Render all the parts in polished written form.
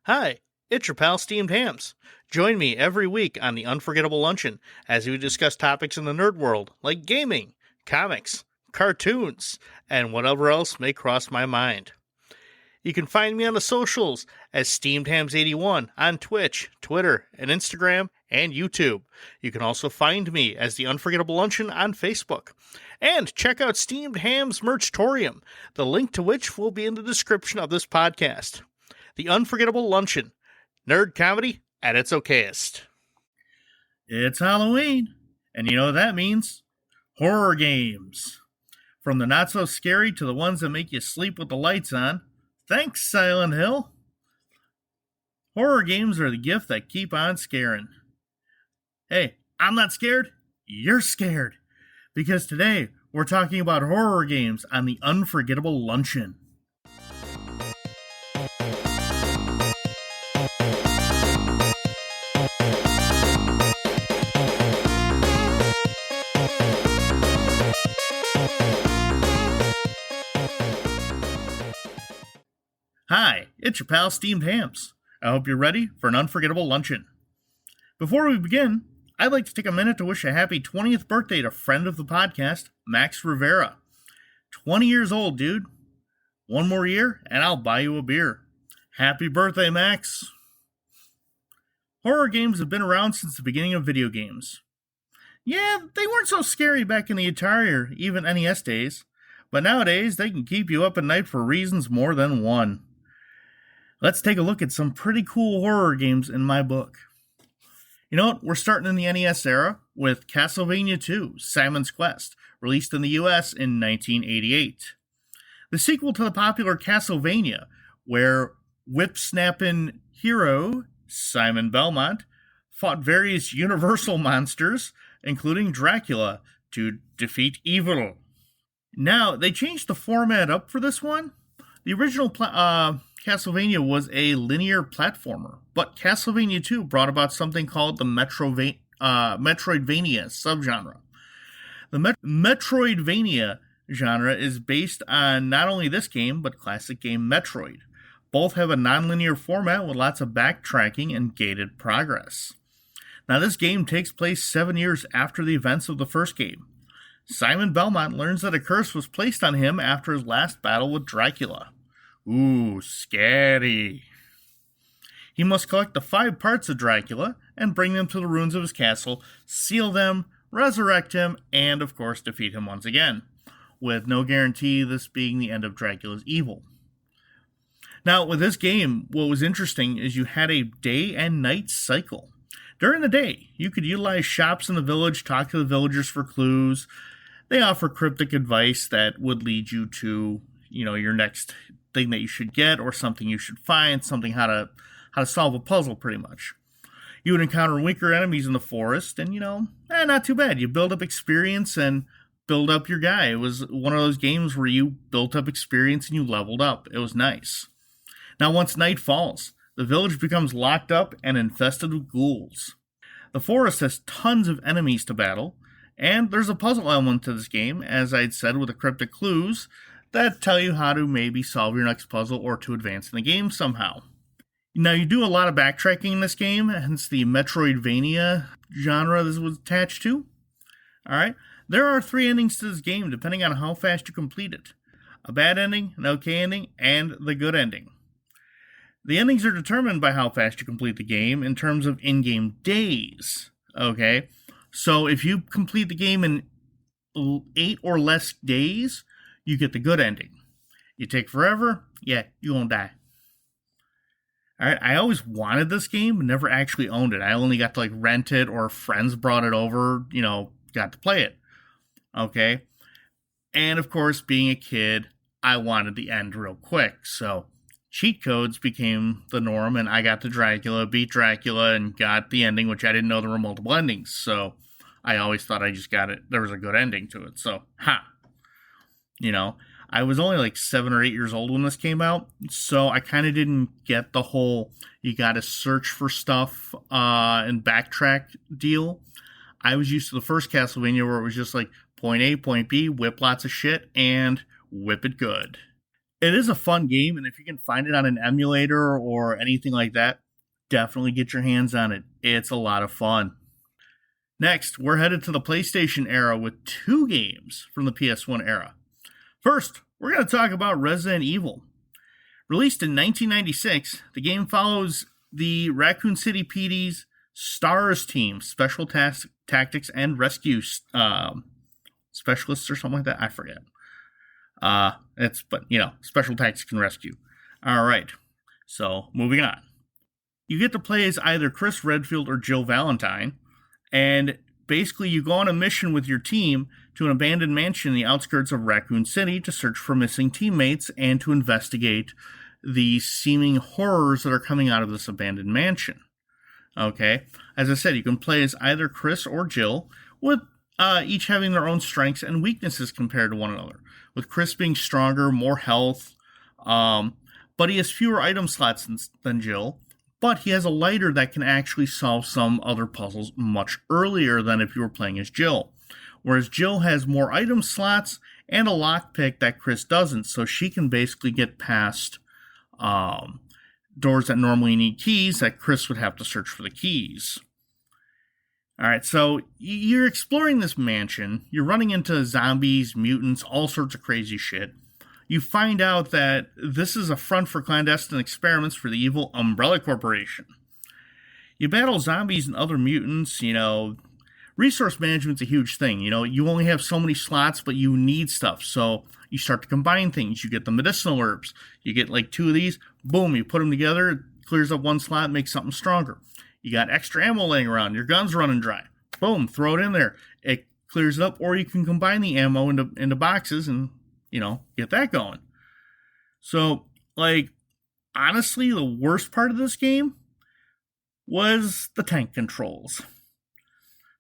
Hi, it's your pal Steamed Hams. Join me every week on the Unforgettable Luncheon as we discuss topics in the nerd world like gaming, comics, cartoons, and whatever else may cross my mind. You can find me on the socials as SteamedHams81 on Twitch, Twitter, and Instagram, and YouTube. You can also find me as the Unforgettable Luncheon on Facebook. And check out Steamed Hams Merchtorium, the link to which will be in the description of this podcast. The Unforgettable Luncheon, nerd comedy at its okayest. It's Halloween, and you know what that means? Horror games. From the not so scary to the ones that make you sleep with the lights on. Thanks, Silent Hill. Horror games are the gift that keep on scaring. Hey, I'm not scared. You're scared. Because today, we're talking about horror games on the Unforgettable Luncheon. Hi, it's your pal Steamed Hams. I hope you're ready for an unforgettable luncheon. Before we begin, I'd like to take a minute to wish a happy 20th birthday to friend of the podcast, Max Rivera. 20 years old, dude. One more year, and I'll buy you a beer. Happy birthday, Max. Horror games have been around since the beginning of video games. Yeah, they weren't so scary back in the Atari or even NES days, but nowadays they can keep you up at night for reasons more than one. Let's take a look at some pretty cool horror games in my book. You know what? We're starting in the NES era with Castlevania II, Simon's Quest, released in the US in 1988. The sequel to the popular Castlevania, where whip-snapping hero Simon Belmont fought various universal monsters, including Dracula, to defeat evil. Now, they changed the format up for this one. The original Castlevania was a linear platformer, but Castlevania 2 brought about something called the Metroidvania subgenre. The Metroidvania genre is based on not only this game, but classic game Metroid. Both have a non-linear format with lots of backtracking and gated progress. Now, this game takes place 7 years after the events of the first game. Simon Belmont learns that a curse was placed on him after his last battle with Dracula. Ooh, scary. He must collect the 5 parts of Dracula and bring them to the ruins of his castle, seal them, resurrect him, and of course defeat him once again, with no guarantee this being the end of Dracula's evil. Now, with this game, what was interesting is you had a day and night cycle. During the day, you could utilize shops in the village, talk to the villagers for clues. They offer cryptic advice that would lead you to, your next thing that you should get or something you should find, something how to solve a puzzle pretty much. You would encounter weaker enemies in the forest and, not too bad. You build up experience and build up your guy. It was one of those games where you built up experience and you leveled up. It was nice. Now, once night falls, the village becomes locked up and infested with ghouls. The forest has tons of enemies to battle, and there's a puzzle element to this game, as I'd said, with the cryptic clues that tell you how to maybe solve your next puzzle or to advance in the game somehow. Now, you do a lot of backtracking in this game, hence the Metroidvania genre this was attached to. Alright, there are 3 endings to this game depending on how fast you complete it. A bad ending, an okay ending, and the good ending. The endings are determined by how fast you complete the game in terms of in-game days. Okay, so if you complete the game in 8 or less days, you get the good ending. You take forever, yeah, you won't die. Alright, I always wanted this game, but never actually owned it. I only got to rent it or friends brought it over, got to play it. Okay, and of course, being a kid, I wanted the end real quick, so cheat codes became the norm, and I got to Dracula, beat Dracula, and got the ending, which I didn't know there were multiple endings, so I always thought I just got it. There was a good ending to it, so, I was only 7 or 8 years old when this came out, so I kind of didn't get the whole, you gotta search for stuff and backtrack deal. I was used to the first Castlevania where it was just point A, point B, whip lots of shit, and whip it good. It is a fun game, and if you can find it on an emulator or anything like that, definitely get your hands on it. It's a lot of fun. Next, we're headed to the PlayStation era with 2 games from the PS1 era. First, we're going to talk about Resident Evil. Released in 1996, the game follows the Raccoon City PD's STARS team, Special Tactics and Rescue Specialists or something like that. I forget. Special Tactics and Rescue. All right. So, moving on. You get to play as either Chris Redfield or Jill Valentine, and basically you go on a mission with your team to an abandoned mansion in the outskirts of Raccoon City to search for missing teammates and to investigate the seeming horrors that are coming out of this abandoned mansion. Okay? As I said, you can play as either Chris or Jill, with each having their own strengths and weaknesses compared to one another. With Chris being stronger, more health, but he has fewer item slots than Jill, but he has a lighter that can actually solve some other puzzles much earlier than if you were playing as Jill. Whereas Jill has more item slots and a lockpick that Chris doesn't, so she can basically get past doors that normally need keys that Chris would have to search for the keys. Alright, so you're exploring this mansion, you're running into zombies, mutants, all sorts of crazy shit. You find out that this is a front for clandestine experiments for the evil Umbrella Corporation. You battle zombies and other mutants, resource management's a huge thing. You only have so many slots, but you need stuff. So you start to combine things. You get the medicinal herbs. You get like 2 of these. Boom, you put them together. It clears up one slot, makes something stronger. You got extra ammo laying around. Your gun's running dry. Boom, throw it in there. It clears it up. Or you can combine the ammo into boxes and, get that going. So, honestly, the worst part of this game was the tank controls.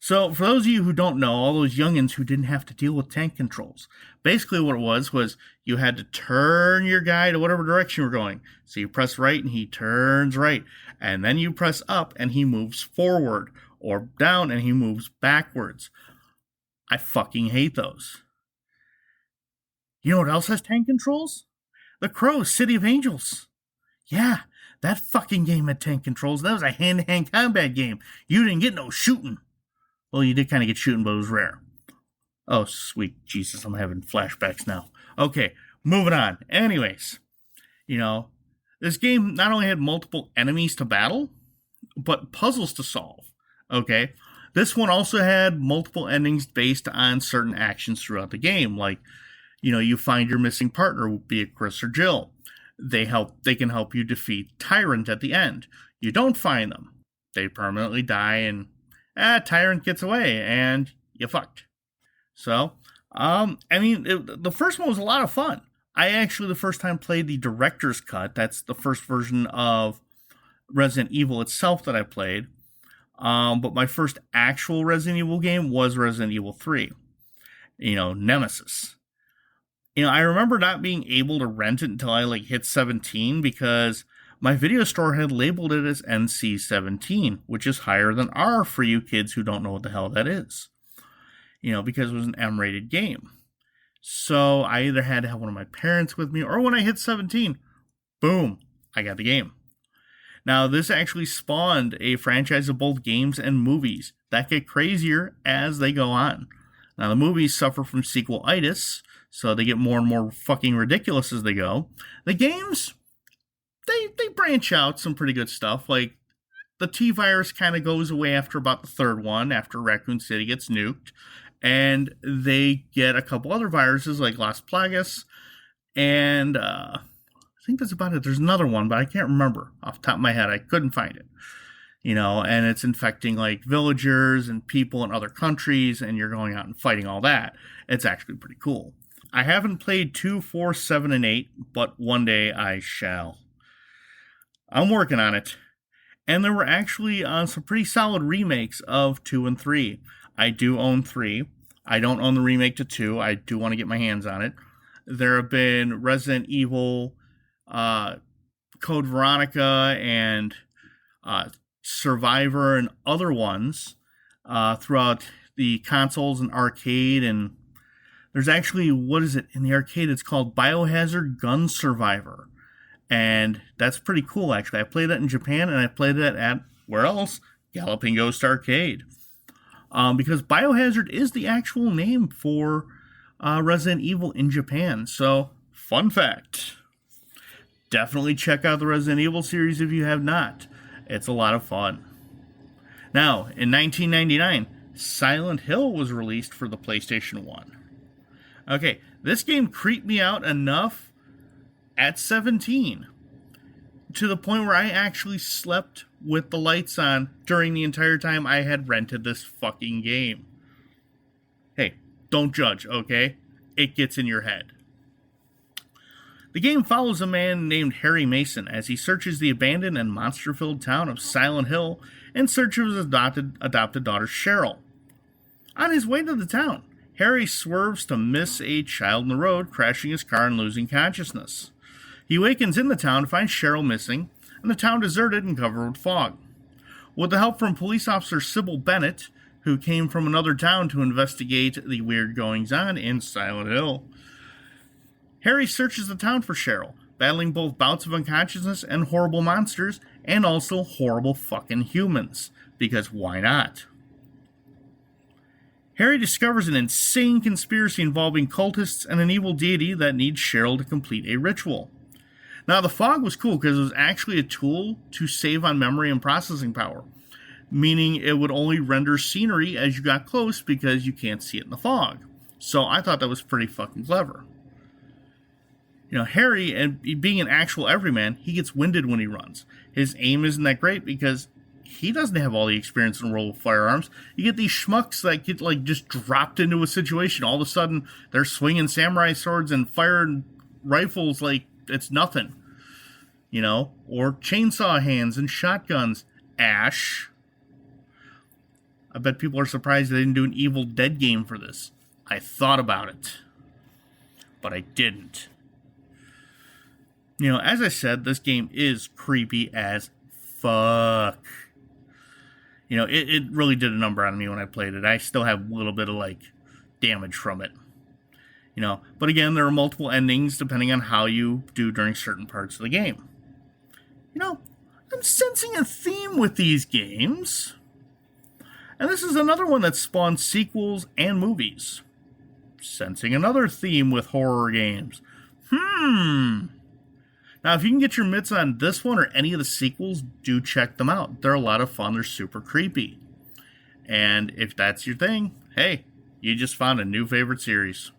So, for those of you who don't know, all those youngins who didn't have to deal with tank controls, basically what it was you had to turn your guy to whatever direction you were going. So you press right and he turns right. And then you press up and he moves forward, or down and he moves backwards. I fucking hate those. You know what else has tank controls? The Crow, City of Angels. Yeah, that fucking game had tank controls. That was a hand-to-hand combat game. You didn't get no shooting. Well, you did kind of get shooting, but it was rare. Oh, sweet Jesus, I'm having flashbacks now. Okay, moving on. Anyways, this game not only had multiple enemies to battle, but puzzles to solve. Okay? This one also had multiple endings based on certain actions throughout the game. Like, you find your missing partner, be it Chris or Jill. They can help you defeat Tyrant at the end. You don't find them. They permanently die and Tyrant gets away, and you fucked. So, the first one was a lot of fun. I actually, the first time, played the director's cut. That's the first version of Resident Evil itself that I played. But my first actual Resident Evil game was Resident Evil 3. Nemesis. I remember not being able to rent it until I, hit 17, because my video store had labeled it as NC-17, which is higher than R for you kids who don't know what the hell that is. Because it was an M-rated game. So I either had to have one of my parents with me, or when I hit 17, boom, I got the game. Now, this actually spawned a franchise of both games and movies that get crazier as they go on. Now, the movies suffer from sequel-itis, so they get more and more fucking ridiculous as they go. The games, they branch out some pretty good stuff. Like, the T-Virus kind of goes away after about the third one, after Raccoon City gets nuked. And they get a couple other viruses like Las Plagas, and I think that's about it. There's another one, but I can't remember off the top of my head. I couldn't find it. And it's infecting villagers and people in other countries, and you're going out and fighting all that. It's actually pretty cool. I haven't played 2, 4, 7, and 8, but one day I shall. I'm working on it. And there were actually some pretty solid remakes of 2 and 3. I do own 3. I don't own the remake to 2. I do want to get my hands on it. There have been Resident Evil, Code Veronica, and Survivor, and other ones throughout the consoles and arcade and There's actually, what is it, in the arcade, it's called Biohazard Gun Survivor. And that's pretty cool, actually. I played that in Japan, and I played that at, where else? Galloping Ghost Arcade. Because Biohazard is the actual name for Resident Evil in Japan. So, fun fact. Definitely check out the Resident Evil series if you have not. It's a lot of fun. Now, in 1999, Silent Hill was released for the PlayStation 1. Okay, this game creeped me out enough at 17 to the point where I actually slept with the lights on during the entire time I had rented this fucking game. Hey, don't judge, okay? It gets in your head. The game follows a man named Harry Mason as he searches the abandoned and monster-filled town of Silent Hill in search of his adopted daughter Cheryl. On his way to the town, Harry swerves to miss a child in the road, crashing his car and losing consciousness. He awakens in the town to find Cheryl missing, and the town deserted and covered with fog. With the help from police officer Sybil Bennett, who came from another town to investigate the weird goings-on in Silent Hill, Harry searches the town for Cheryl, battling both bouts of unconsciousness and horrible monsters, and also horrible fucking humans, because why not? Harry discovers an insane conspiracy involving cultists and an evil deity that needs Cheryl to complete a ritual. Now, the fog was cool because it was actually a tool to save on memory and processing power, meaning it would only render scenery as you got close because you can't see it in the fog. So I thought that was pretty fucking clever. You know, Harry, and being an actual everyman, he gets winded when he runs. His aim isn't that great because he doesn't have all the experience in the world of firearms. You get these schmucks that get, like, just dropped into a situation. All of a sudden, they're swinging samurai swords and firing rifles like it's nothing. You know? Or chainsaw hands and shotguns. Ash. I bet people are surprised they didn't do an Evil Dead game for this. I thought about it. But I didn't. You know, as I said, this game is creepy as fuck. You know, it really did a number on me when I played it. I still have a little bit of, like, damage from it. You know, but again, there are multiple endings depending on how you do during certain parts of the game. You know, I'm sensing a theme with these games. And this is another one that spawned sequels and movies. Sensing another theme with horror games. Now, if you can get your mitts on this one or any of the sequels, do check them out. They're a lot of fun. They're super creepy. And if that's your thing, hey, you just found a new favorite series.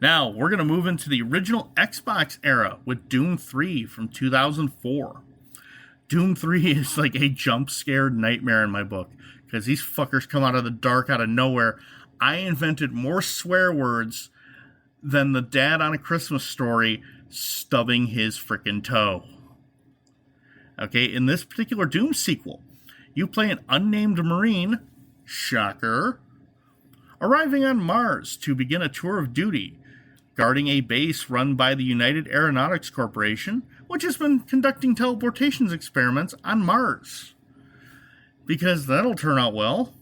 Now, we're going to move into the original Xbox era with Doom 3 from 2004. Doom 3 is like a jump scare nightmare in my book, because these fuckers come out of the dark, out of nowhere. I invented more swear words than the dad on A Christmas Story stubbing his frickin' toe. Okay, in this particular Doom sequel, you play an unnamed Marine, shocker, arriving on Mars to begin a tour of duty, guarding a base run by the United Aeronautics Corporation, which has been conducting teleportations experiments on Mars. Because that'll turn out well.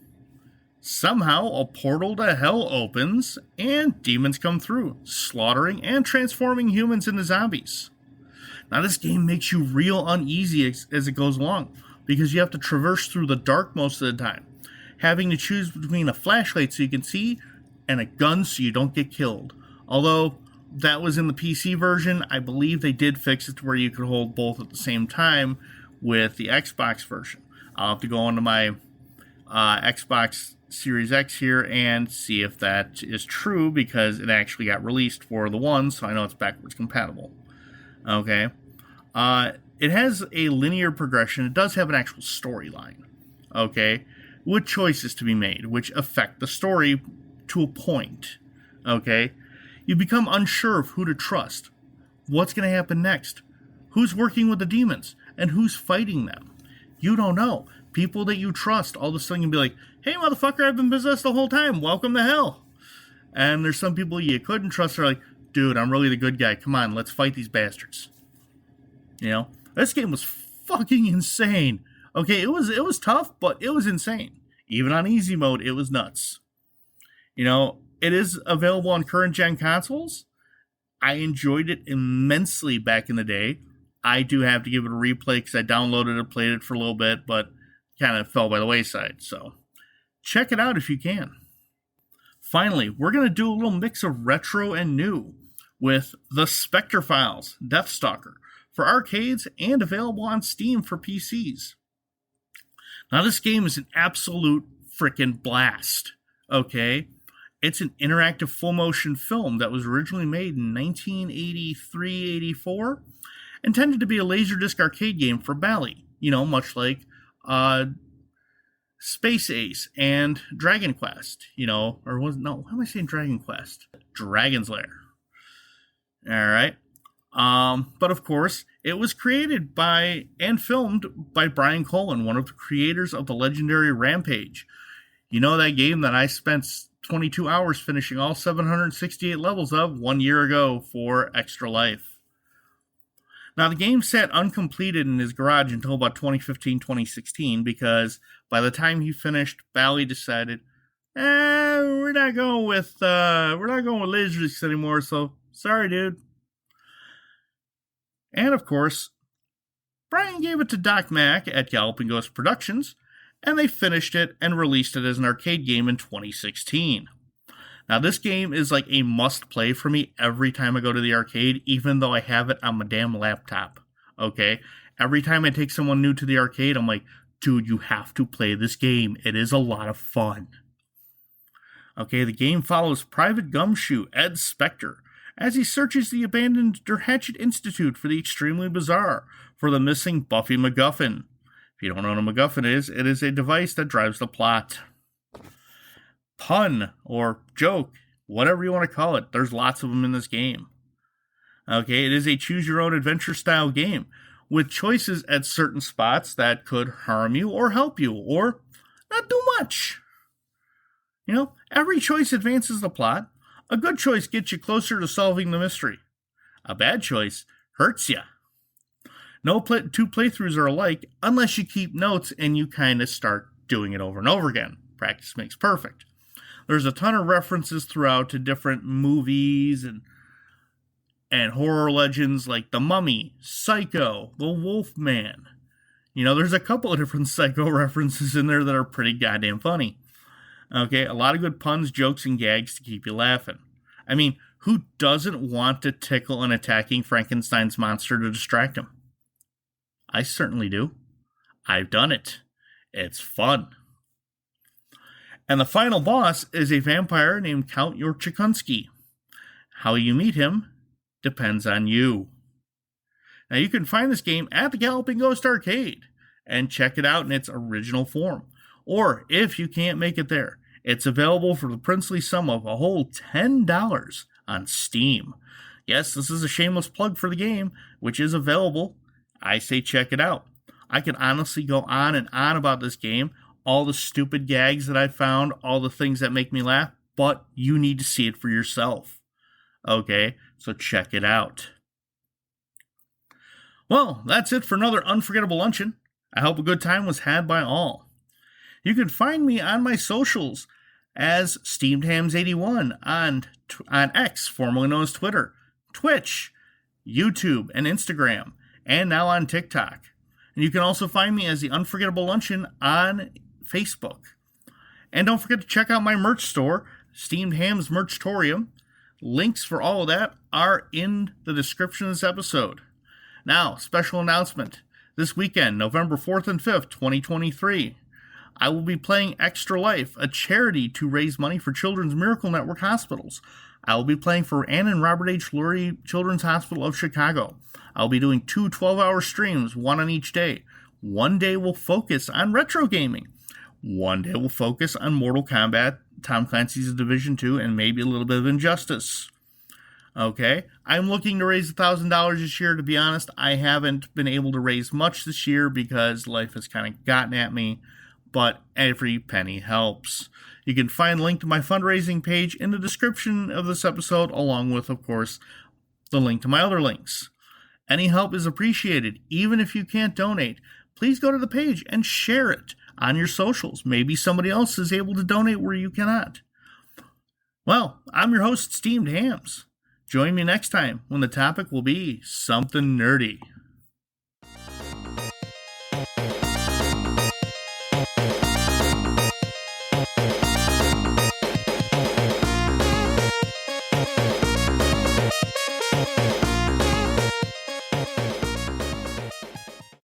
Somehow, a portal to hell opens, and demons come through, slaughtering and transforming humans into zombies. Now, this game makes you real uneasy as it goes along, because you have to traverse through the dark most of the time, having to choose between a flashlight so you can see, and a gun so you don't get killed. Although, that was in the PC version. I believe they did fix it to where you could hold both at the same time with the Xbox version. I'll have to go onto my Xbox Series X here and see if that is true, because it actually got released for the one, so I know it's backwards compatible. Okay. It has a linear progression. It does have an actual storyline. Okay. With choices to be made, which affect the story to a point. Okay. You become unsure of who to trust. What's going to happen next? Who's working with the demons? And who's fighting them? You don't know. People that you trust all of a sudden can be like, hey, motherfucker, I've been possessed the whole time. Welcome to hell. And there's some people you couldn't trust. They're like, dude, I'm really the good guy. Come on, let's fight these bastards. You know, this game was fucking insane. Okay, it was tough, but it was insane. Even on easy mode, it was nuts. You know, It is available on current gen consoles. I enjoyed it immensely back in the day. I do have to give it a replay because I downloaded it, played it for a little bit, but kind of fell by the wayside. So check it out if you can. Finally, we're going to do a little mix of retro and new with The Spectre Files, Deathstalker, for arcades and available on Steam for PCs. Now, this game is an absolute freaking blast, okay? It's an interactive full-motion film that was originally made in 1983-84, intended to be a Laserdisc arcade game for Bally, much like Space Ace and Dragon Quest, why am I saying Dragon Quest? Dragon's Lair. Alright. But of course, it was created by and filmed by Brian Colin, one of the creators of the legendary Rampage. That game that I spent 22 hours finishing all 768 levels of 1 year ago for Extra Life. Now, the game sat uncompleted in his garage until about 2015-2016 because by the time he finished, Bally decided, we're not going with Laserdiscs anymore, so sorry, dude. And of course, Brian gave it to Doc Mack at Galloping Ghost Productions, and they finished it and released it as an arcade game in 2016. Now, this game is like a must-play for me every time I go to the arcade, even though I have it on my damn laptop, okay? Every time I take someone new to the arcade, I'm like, dude, you have to play this game. It is a lot of fun. Okay, the game follows Private Gumshoe, Ed Spectre, as he searches the abandoned Der Hatchet Institute for the extremely bizarre, for the missing Buffy MacGuffin. If you don't know what a MacGuffin is, it is a device that drives the plot. Pun, or joke, whatever you want to call it, there's lots of them in this game. Okay, it is a choose-your-own-adventure style game, with choices at certain spots that could harm you or help you, or not do much. Every choice advances the plot. A good choice gets you closer to solving the mystery. A bad choice hurts you. No two playthroughs are alike unless you keep notes and you kind of start doing it over and over again. Practice makes perfect. There's a ton of references throughout to different movies and horror legends like The Mummy, Psycho, The Wolfman. There's a couple of different Psycho references in there that are pretty goddamn funny. Okay, a lot of good puns, jokes, and gags to keep you laughing. I mean, who doesn't want to tickle an attacking Frankenstein's monster to distract him? I certainly do. I've done it. It's fun. And the final boss is a vampire named Count Yorchikunsky. How you meet him depends on you. Now, you can find this game at the Galloping Ghost Arcade and check it out in its original form. Or, if you can't make it there, it's available for the princely sum of a whole $10 on Steam. Yes, this is a shameless plug for the game, which is available. I say check it out. I can honestly go on and on about this game, all the stupid gags that I found, all the things that make me laugh, but you need to see it for yourself. Okay, so check it out. Well, that's it for another Unforgettable Luncheon. I hope a good time was had by all. You can find me on my socials as SteamedHams81 on X, formerly known as Twitter, Twitch, YouTube, and Instagram, and now on TikTok. And you can also find me as the Unforgettable Luncheon on Facebook. And don't forget to check out my merch store, Steamed Hams Merchtorium. Links for all of that are in the description of this episode. Now, special announcement. This weekend, November 4th and 5th, 2023, I will be playing Extra Life, a charity to raise money for Children's Miracle Network hospitals. I will be playing for Ann and Robert H. Lurie Children's Hospital of Chicago. I'll be doing 2 12-hour streams, one on each day. One day will focus on retro gaming. One day will focus on Mortal Kombat, Tom Clancy's Division 2, and maybe a little bit of Injustice. Okay, I'm looking to raise $1,000 this year. To be honest, I haven't been able to raise much this year because life has kind of gotten at me, but every penny helps. You can find a link to my fundraising page in the description of this episode, along with, of course, the link to my other links. Any help is appreciated, even if you can't donate. Please go to the page and share it on your socials. Maybe somebody else is able to donate where you cannot. Well, I'm your host, Steamed Hams. Join me next time when the topic will be something nerdy.